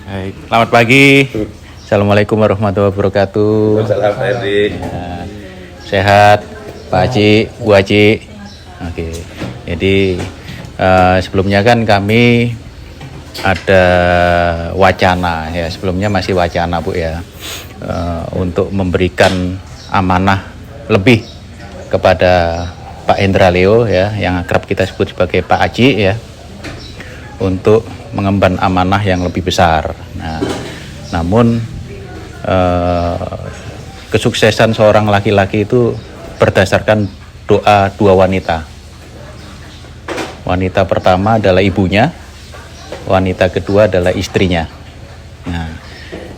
Baik, selamat pagi. Assalamualaikum warahmatullahi wabarakatuh. Salam Pak Herdi. Ya, sehat, Pak Haji, Bu Haji. Oke, jadi sebelumnya kan kami ada wacana ya, sebelumnya masih wacana Bu ya, untuk memberikan amanah lebih kepada Pak Hendra Leo ya, yang akrab kita sebut sebagai Pak Haji ya, untuk mengemban amanah yang lebih besar. Nah, namun kesuksesan seorang laki-laki itu berdasarkan doa dua wanita. Wanita pertama adalah ibunya, wanita kedua adalah istrinya. Nah,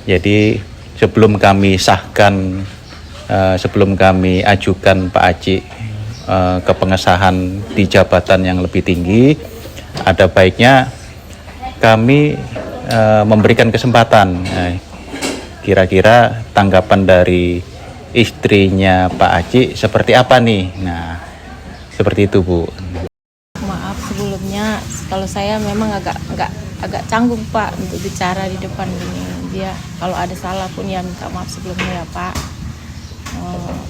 jadi sebelum kami sahkan, sebelum kami ajukan Pak Haji ke pengesahan di jabatan yang lebih tinggi, ada baiknya kami memberikan kesempatan. Kira-kira tanggapan dari istrinya Pak Haji seperti apa nih? Nah, seperti itu Bu. Maaf sebelumnya, kalau saya memang agak canggung Pak untuk bicara di depan ini. Dia kalau ada salah pun ya minta maaf sebelumnya ya Pak.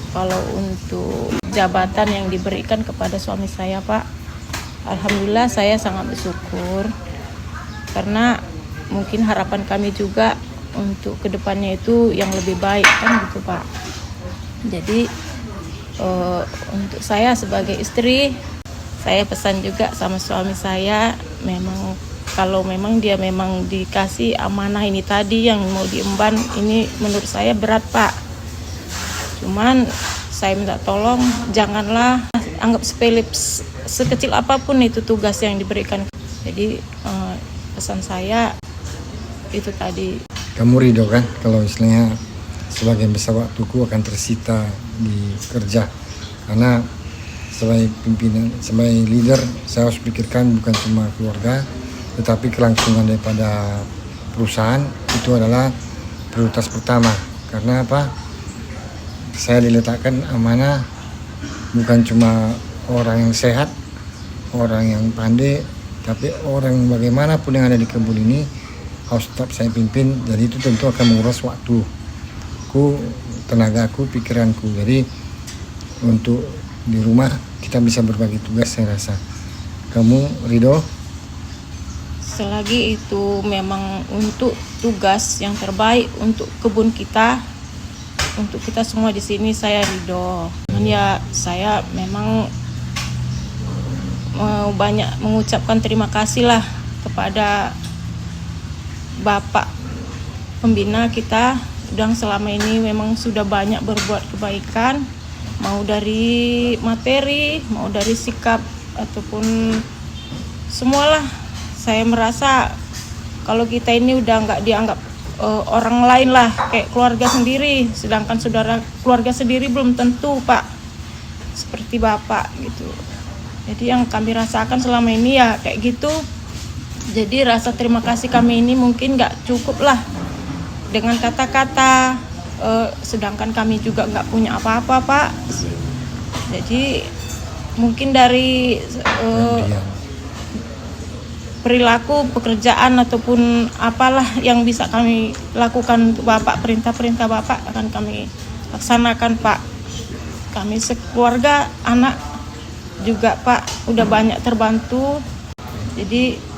Kalau untuk jabatan yang diberikan kepada suami saya Pak, alhamdulillah saya sangat bersyukur. Karena mungkin harapan kami juga untuk kedepannya itu yang lebih baik kan gitu Pak. Jadi untuk saya sebagai istri, saya pesan juga sama suami saya, memang kalau memang dia memang dikasih amanah ini tadi yang mau diemban, ini menurut saya berat Pak. Cuman saya minta tolong janganlah anggap sepele, sekecil apapun itu tugas yang diberikan. Jadi pesan saya itu tadi. Kamu ridho kan kalau istilahnya sebagian besar waktuku akan tersita di kerja, karena sebagai pimpinan, sebagai leader, saya harus pikirkan bukan cuma keluarga tetapi kelangsungan daripada perusahaan. Itu adalah prioritas pertama. Karena apa? Saya diletakkan amanah bukan cuma orang yang sehat, orang yang pandai, tapi orang bagaimanapun yang ada di kebun ini harus tetap saya pimpin. Jadi itu tentu akan menguras waktuku, tenagaku, pikiranku. Jadi untuk di rumah kita bisa berbagi tugas, saya rasa. Kamu ridho? Selagi itu memang untuk tugas yang terbaik untuk kebun kita, untuk kita semua di sini, saya ridho. Ya saya memang banyak mengucapkan terima kasih lah kepada Bapak pembina kita yang selama ini memang sudah banyak berbuat kebaikan, mau dari materi, mau dari sikap ataupun semualah. Saya merasa kalau kita ini udah nggak dianggap orang lain lah, kayak keluarga sendiri, sedangkan saudara keluarga sendiri belum tentu Pak seperti Bapak gitu. Jadi yang kami rasakan selama ini ya kayak gitu. Jadi rasa terima kasih kami ini mungkin nggak cukup lah dengan kata-kata, sedangkan kami juga nggak punya apa-apa Pak. Jadi mungkin dari perilaku pekerjaan ataupun apalah yang bisa kami lakukan untuk Bapak, perintah-perintah Bapak akan kami laksanakan Pak. Kami sekeluarga, anak juga Pak udah banyak terbantu. Jadi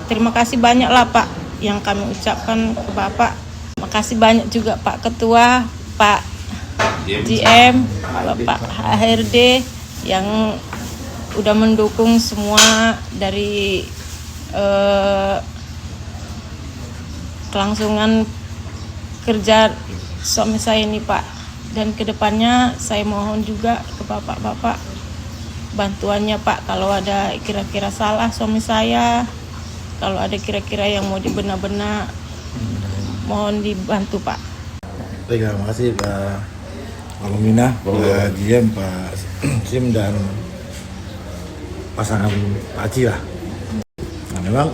terima kasih banyak lah Pak yang kami ucapkan ke Bapak. Terima kasih banyak juga Pak Ketua, Pak GM, Bapak HRD yang udah mendukung semua dari kelangsungan kerja suami saya ini Pak. Dan kedepannya saya mohon juga ke Bapak-Bapak bantuannya Pak, kalau ada kira-kira salah suami saya, kalau ada kira-kira yang mau dibenar-benar, mohon dibantu Pak. Baik, terima kasih Pak Alumina, Pak GM, Pak Sim, dan pasangan Pak Haji lah. Nah memang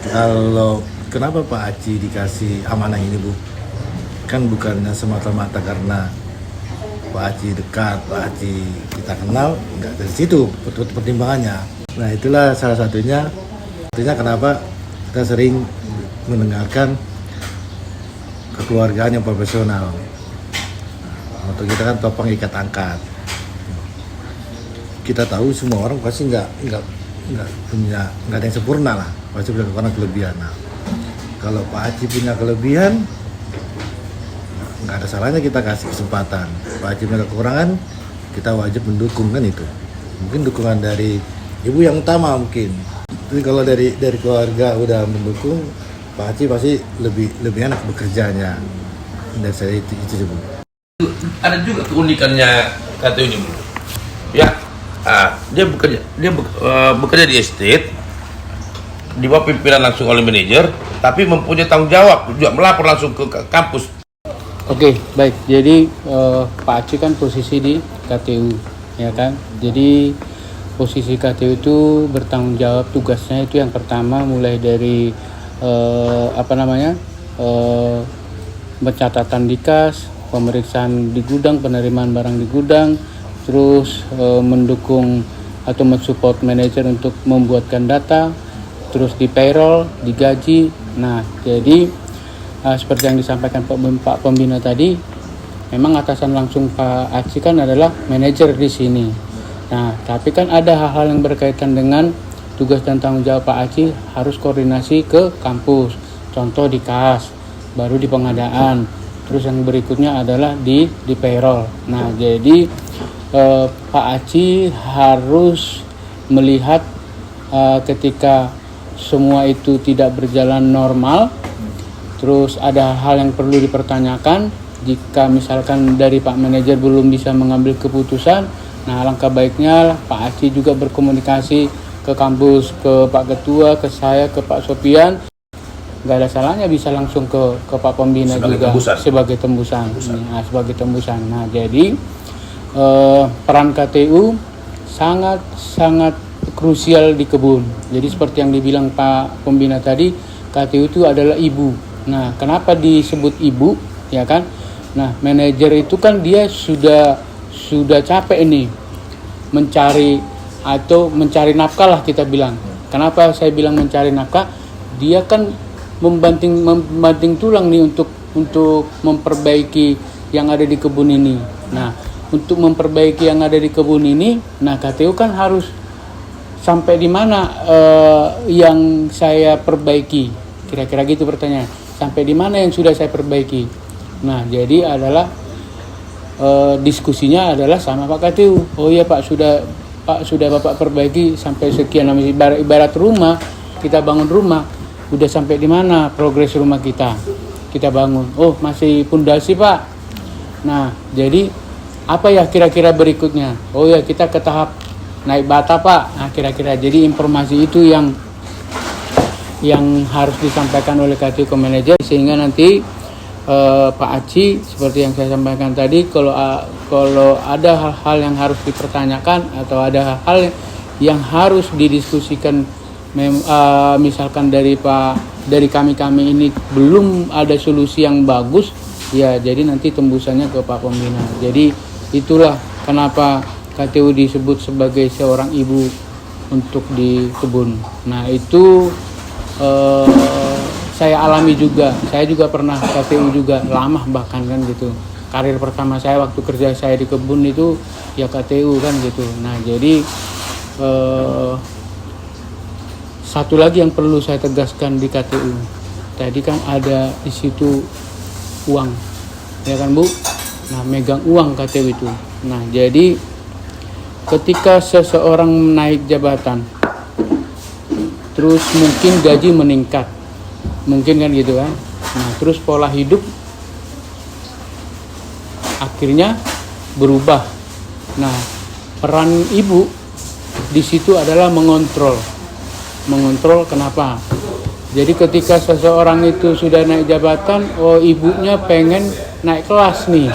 kalau kenapa Pak Haji dikasih amanah ini Bu, kan bukannya semata-mata karena Pak Haji dekat, Pak Haji kita kenal, nggak dari situ pertimbangannya. Nah itulah salah satunya kenapa kita sering mendengarkan kekeluargaan yang profesional. Untuk kita kan topang ikat angkat. Kita tahu semua orang pasti nggak ada yang sempurna lah, pasti punya kekurangan kelebihan. Nah, kalau Pak Aci punya kelebihan, nggak ada salahnya kita kasih kesempatan. Pak Aci punya kekurangan, kita wajib mendukung, kan itu. Mungkin dukungan dari ibu yang utama mungkin. Tapi kalau dari keluarga udah mendukung, Pak Aci pasti lebih enak bekerjanya. Dan saya itu Bu. Ada juga keunikannya KTU ini, Bu. Ya, dia bekerja di estate, di bawah pimpinan langsung oleh manajer, tapi mempunyai tanggung jawab juga melapor langsung ke kampus. Oke, baik. Jadi Pak Aci kan posisi di KTU, ya kan. Jadi posisi KTU itu bertanggung jawab, tugasnya itu yang pertama mulai dari pencatatan di kas, pemeriksaan di gudang, penerimaan barang di gudang, terus mendukung atau mensupport manajer untuk membuatkan data, terus di payroll, digaji. Nah, jadi seperti yang disampaikan Pak Pembina tadi, memang atasan langsung Pak Aci kan adalah manajer di sini. Nah, tapi kan ada hal-hal yang berkaitan dengan tugas dan tanggung jawab Pak Aci, harus koordinasi ke kampus, contoh di kas, baru di pengadaan, terus yang berikutnya adalah di payroll. Nah, jadi Pak Aci harus melihat ketika semua itu tidak berjalan normal, terus ada hal yang perlu dipertanyakan. Jika misalkan dari Pak Manajer belum bisa mengambil keputusan, nah alangkah baiknya Pak Aci juga berkomunikasi ke kampus, ke Pak Ketua, ke saya, ke Pak Sopian. Gak ada salahnya bisa langsung ke Pak Pembina juga sebagai tembusan. Nah, sebagai tembusan. Nah, jadi peran KTU sangat krusial di kebun. Jadi seperti yang dibilang Pak Pembina tadi, KTU itu adalah ibu. Nah, kenapa disebut ibu, ya kan? Nah, manajer itu kan dia sudah capek ini mencari nafkah lah kita bilang. Kenapa saya bilang mencari nafkah? Dia kan membanting tulang nih untuk memperbaiki yang ada di kebun ini. Nah, untuk memperbaiki yang ada di kebun ini, nah KTU kan harus sampai di mana yang saya perbaiki. Kira-kira gitu pertanyaan. Sampai di mana yang sudah saya perbaiki. Nah, jadi adalah diskusinya adalah sama Pak KTU. Oh iya Pak, sudah Bapak perbaiki sampai sekian. Ibarat rumah, kita bangun rumah, udah sampai di mana progres rumah kita bangun. Oh, masih pondasi Pak. Nah, jadi apa ya kira-kira berikutnya? Oh ya, kita ke tahap naik bata Pak. Nah, kira-kira jadi informasi itu yang harus disampaikan oleh KTU ke manajer, sehingga nanti Pak Aci seperti yang saya sampaikan tadi, kalau ada hal-hal yang harus dipertanyakan atau ada hal yang harus didiskusikan, misalkan dari kami ini belum ada solusi yang bagus, ya jadi nanti tembusannya ke Pak Pembina. Jadi itulah kenapa KTU disebut sebagai seorang ibu untuk di kebun. Nah, itu saya alami juga. Saya juga pernah KTU juga lama bahkan kan gitu. Karir pertama saya waktu kerja saya di kebun itu ya KTU kan gitu. Nah, jadi satu lagi yang perlu saya tegaskan di KTU. Tadi kan ada di situ uang. Ya kan, Bu? Nah, megang uang KTU itu. Nah, jadi ketika seseorang naik jabatan, terus mungkin gaji meningkat, mungkin kan gitu kan. Nah, terus pola hidup akhirnya berubah. Nah, peran ibu di situ adalah mengontrol kenapa? Jadi ketika seseorang itu sudah naik jabatan, oh ibunya pengen naik kelas nih,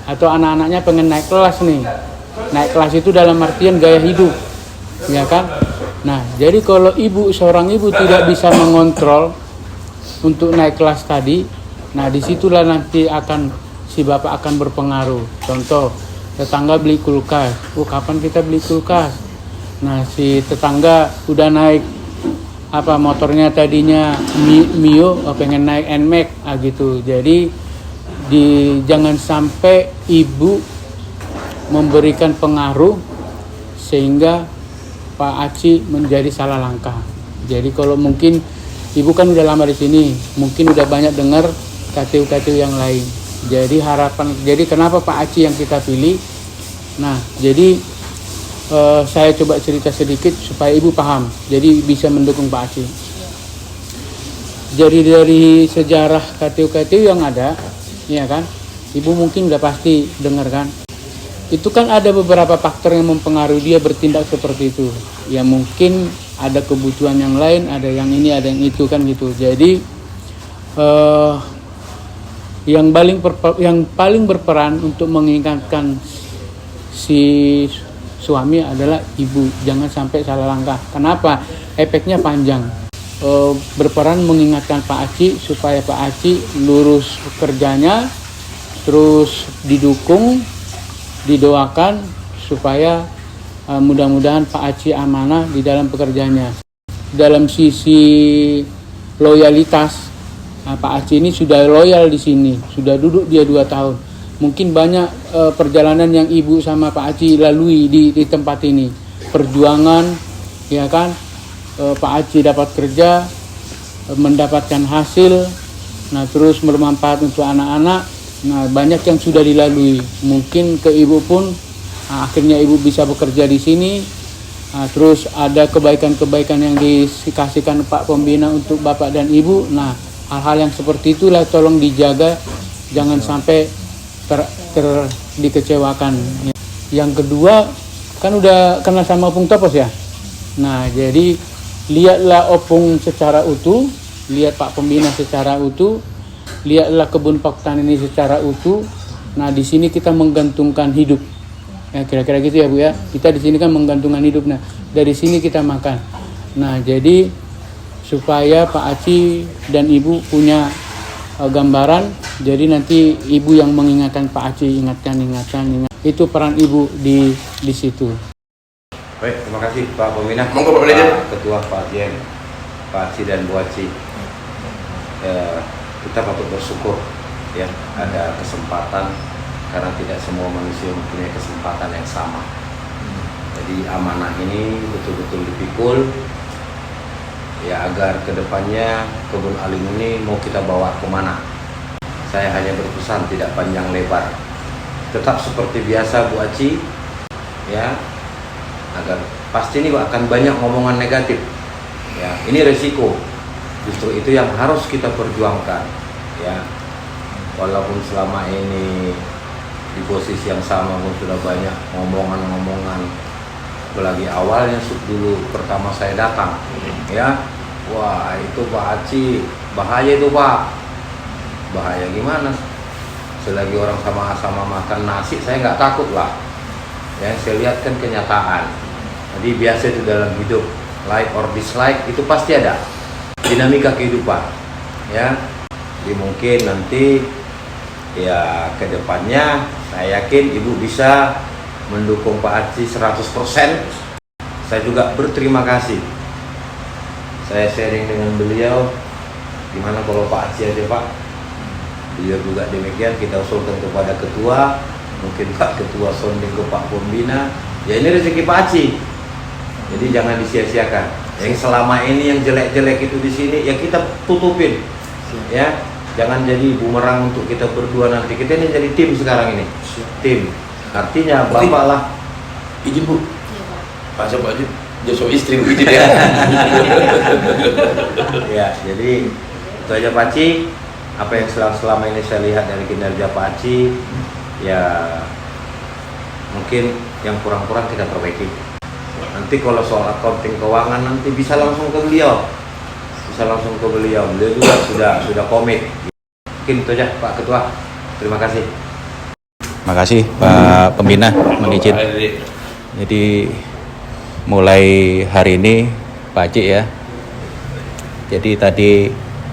atau anak-anaknya pengen naik kelas nih. Naik kelas itu dalam artian gaya hidup, ya kan? Nah, jadi kalau seorang ibu tidak bisa mengontrol untuk naik kelas tadi, nah disitulah nanti si bapak akan berpengaruh. Contoh, tetangga beli kulkas, kapan kita beli kulkas? Nah, si tetangga udah naik motornya tadinya Mio pengen naik NMAX gitu. Jadi jangan sampai ibu memberikan pengaruh sehingga Pak Aci menjadi salah langkah. Jadi kalau mungkin ibu kan udah lama di sini, mungkin udah banyak dengar KTU-KTU yang lain. Jadi kenapa Pak Aci yang kita pilih? Nah, jadi saya coba cerita sedikit supaya ibu paham, jadi bisa mendukung Pak Aci. Jadi dari sejarah KTU-KTU yang ada, ya kan, ibu mungkin udah pasti dengar kan, itu kan ada beberapa faktor yang mempengaruhi dia bertindak seperti itu. Ya mungkin ada kebutuhan yang lain, ada yang ini, ada yang itu kan gitu. Jadi yang paling berperan untuk mengingatkan si suami adalah ibu, jangan sampai salah langkah. Kenapa? Efeknya panjang. Berperan mengingatkan Pak Aci supaya Pak Aci lurus kerjanya, terus didukung, didoakan supaya mudah-mudahan Pak Aci amanah di dalam pekerjaannya. Dalam sisi loyalitas, Pak Aci ini sudah loyal di sini, sudah duduk dia 2 tahun. Mungkin banyak perjalanan yang ibu sama Pak Aci lalui di tempat ini, perjuangan, ya kan, Pak Aci dapat kerja, mendapatkan hasil, nah terus bermanfaat untuk anak-anak, nah banyak yang sudah dilalui. Mungkin ke ibu pun, akhirnya ibu bisa bekerja di sini, terus ada kebaikan-kebaikan yang dikasihkan Pak Pembina untuk bapak dan ibu. Nah hal-hal yang seperti itulah tolong dijaga, jangan sampai dikecewakan. Yang kedua, kan udah kenal sama Opung Topos ya. Nah, jadi lihatlah Opung secara utuh, lihat Pak Pembina secara utuh, lihatlah kebun paktan ini secara utuh. Nah, di sini kita menggantungkan hidup. Ya, kira-kira gitu ya, Bu ya. Kita di sini kan menggantungkan hidup. Nah, dari sini kita makan. Nah, jadi supaya Pak Aci dan Ibu punya gambaran, jadi nanti ibu yang mengingatkan Pak Aci, ingatkan. Itu peran ibu di situ. Baik, terima kasih Pak Pembina. Monggo Pak Manajer. Ketua Pak Jen, Pak Aci dan Bu Aci. Kita patut bersyukur ya ada kesempatan, karena tidak semua manusia mempunyai kesempatan yang sama. Jadi amanah ini betul-betul dipikul ya, agar kedepannya kebun aling ini mau kita bawa kemana. Saya hanya berpesan tidak panjang lebar, tetap seperti biasa Bu Aci ya, agar pasti ini akan banyak ngomongan negatif ya. Ini resiko, justru itu yang harus kita perjuangkan ya. Walaupun selama ini di posisi yang sama pun sudah banyak ngomongan, apalagi awalnya dulu pertama saya datang ya, wah itu Pak Aci bahaya itu Pak. Bahaya gimana? Selagi orang sama-sama makan nasi saya nggak takut lah. Yang saya lihat kan kenyataan. Jadi biasa itu dalam hidup, like or dislike itu pasti ada dinamika kehidupan ya. Jadi mungkin nanti ya kedepannya saya yakin ibu bisa mendukung Pak Aci 100%. Saya juga berterima kasih. Saya sharing dengan beliau, gimana kalau Pak Aci aja Pak. Beliau juga demikian, kita usulkan kepada ketua, mungkin Pak Ketua sonding ke Pak Pembina. Ya ini rezeki Pak Aci, jadi jangan disia-siakan. Yang selama ini yang jelek-jelek itu di sini ya kita tutupin, ya. Jangan jadi bumerang untuk kita berdua nanti. Kita ini jadi tim sekarang ini, tim. Artinya bapak lah. Izin Bu. Pak Sobat Ajib, Joshua istri Bu izin ya. Ya, jadi itu aja Pak Aci. Apa yang selama ini saya lihat dari kinerja Pak Aci, ya mungkin yang kurang-kurang kita perbaiki. Nanti kalau soal accounting keuangan nanti bisa langsung ke beliau, beliau juga sudah komit. Mungkin itu aja Pak Ketua. Terima kasih. Terima kasih Pak Pembina menizin. Jadi mulai hari ini Pak Aci ya. Jadi tadi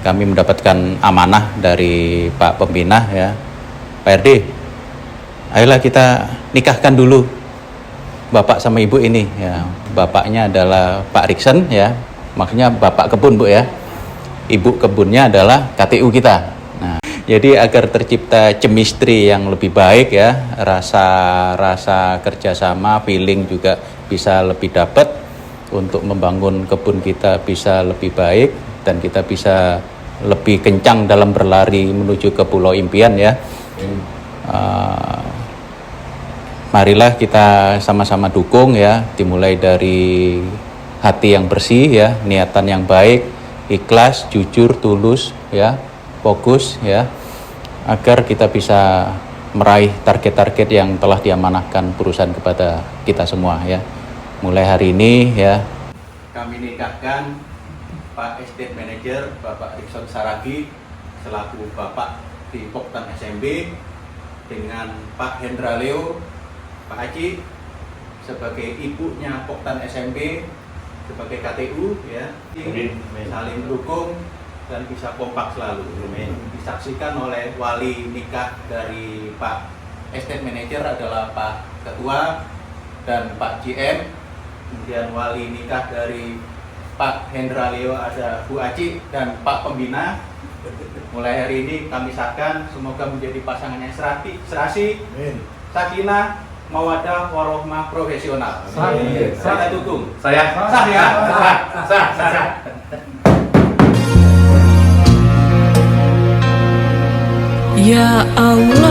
kami mendapatkan amanah dari Pak Pembina ya, Pak RD, ayolah kita nikahkan dulu Bapak sama Ibu ini ya. Bapaknya adalah Pak Riksen ya, maksudnya bapak kebun Bu ya, ibu kebunnya adalah KTU kita. Nah, jadi agar tercipta chemistry yang lebih baik ya, rasa kerjasama, feeling juga bisa lebih dapat untuk membangun kebun kita bisa lebih baik dan kita bisa lebih kencang dalam berlari menuju ke pulau impian ya. Marilah kita sama-sama dukung ya, dimulai dari hati yang bersih ya, niatan yang baik, ikhlas, jujur, tulus ya, fokus ya, agar kita bisa meraih target-target yang telah diamanahkan perusahaan kepada kita semua ya. Mulai hari ini ya, kami nikahkan Pak Estate Manager Bapak Rikson Saragi selaku Bapak di Poktan SMB dengan Pak Hendra Leo, Pak Aci sebagai ibunya Poktan SMB sebagai KTU ya, saling mendukung dan bisa kompak selalu. Disaksikan oleh wali nikah dari Pak Estate Manager adalah Pak Ketua dan Pak GM, kemudian wali nikah dari Pak Hendra Leo ada Bu Aci dan Pak Pembina. Mulai hari ini kami sahkan, semoga menjadi pasangan yang serasi, sakinah, mawadah, warohmah, profesional. Saya dukung. Saya sah ya. Sah. Ya Allah.